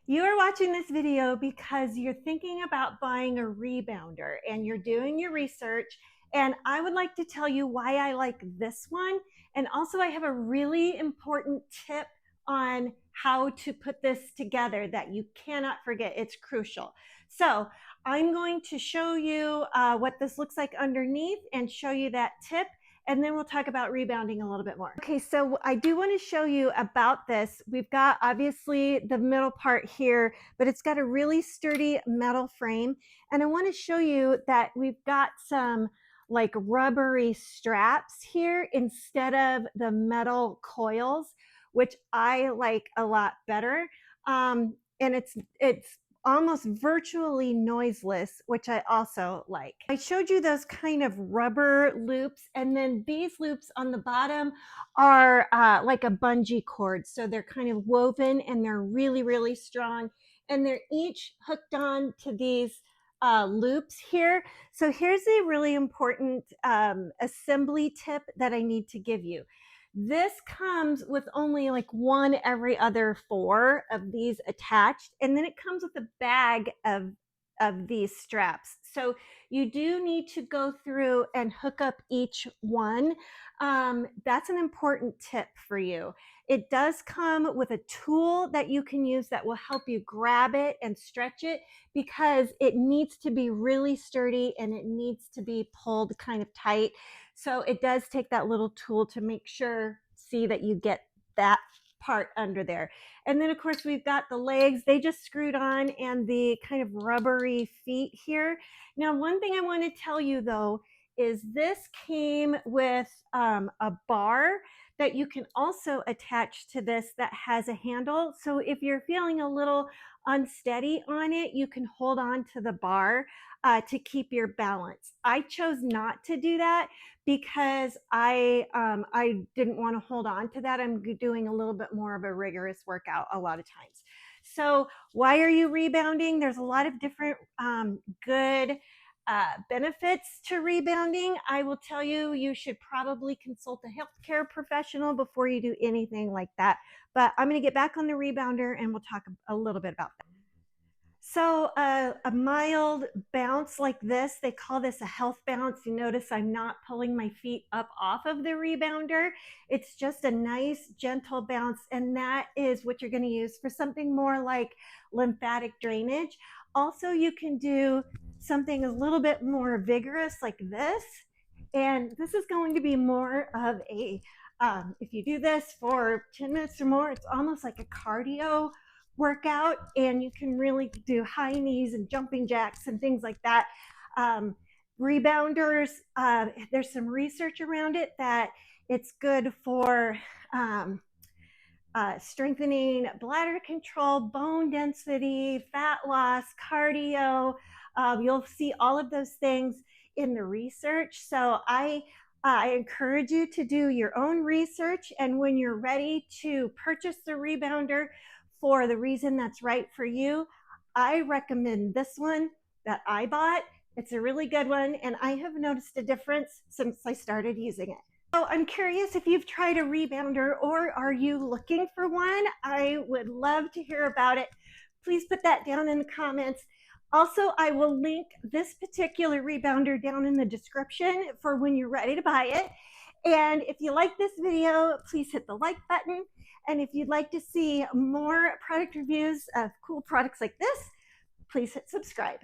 You are watching this video because you're thinking about buying a rebounder and you're doing your research. And I would like to tell you why I like this one. And also I have a really important tip on how to put this together that you cannot forget. It's crucial. So I'm going to show you what this looks like underneath and show you that tip, and then we'll talk about rebounding a little bit more. Okay, so I do want to show you about this. We've got obviously the middle part here, but it's got a really sturdy metal frame. And I want to show you that we've got some like rubbery straps here instead of the metal coils, which I like a lot better. And it's almost virtually noiseless, which I also like. I showed you those kind of rubber loops, and then these loops on the bottom are like a bungee cord. So they're kind of woven and they're really, really strong. And they're each hooked on to these loops here. So here's a really important assembly tip that I need to give you. This comes with only like one every other 4 of these attached, and then it comes with a bag of these straps. So you do need to go through and hook up each one. That's an important tip for you. It does come with a tool that you can use that will help you grab it and stretch it, because it needs to be really sturdy and it needs to be pulled kind of tight. So it does take that little tool to make sure, see that you get that part under there. And then of course we've got the legs, they just screwed on, and the kind of rubbery feet here. Now, one thing I want to tell you though is this came with a bar that you can also attach to this that has a handle. So if you're feeling a little unsteady on it, you can hold on to the bar to keep your balance. I chose not to do that because I didn't want to hold on to that. I'm doing a little bit more of a rigorous workout a lot of times. So why are you rebounding? There's a lot of different good benefits to rebounding. I will tell you, you should probably consult a healthcare professional before you do anything like that. But I'm going to get back on the rebounder and we'll talk a little bit about that. So a mild bounce like this, they call this a health bounce. You notice I'm not pulling my feet up off of the rebounder. It's just a nice gentle bounce, and that is what you're going to use for something more like lymphatic drainage. Also, you can do something a little bit more vigorous like this, and this is going to be more of a, if you do this for 10 minutes or more, it's almost like a cardio workout, and you can really do high knees and jumping jacks and things like that. Rebounders, there's some research around it that it's good for strengthening bladder control, bone density, fat loss, cardio. You'll see all of those things in the research. So I encourage you to do your own research, and when you're ready to purchase the rebounder for the reason that's right for you, I recommend this one that I bought. It's a really good one, and I have noticed a difference since I started using it. So I'm curious if you've tried a rebounder, or are you looking for one? I would love to hear about it. Please put that down in the comments. Also, I will link this particular rebounder down in the description for when you're ready to buy it. And if you like this video, please hit the like button. And if you'd like to see more product reviews of cool products like this, please hit subscribe.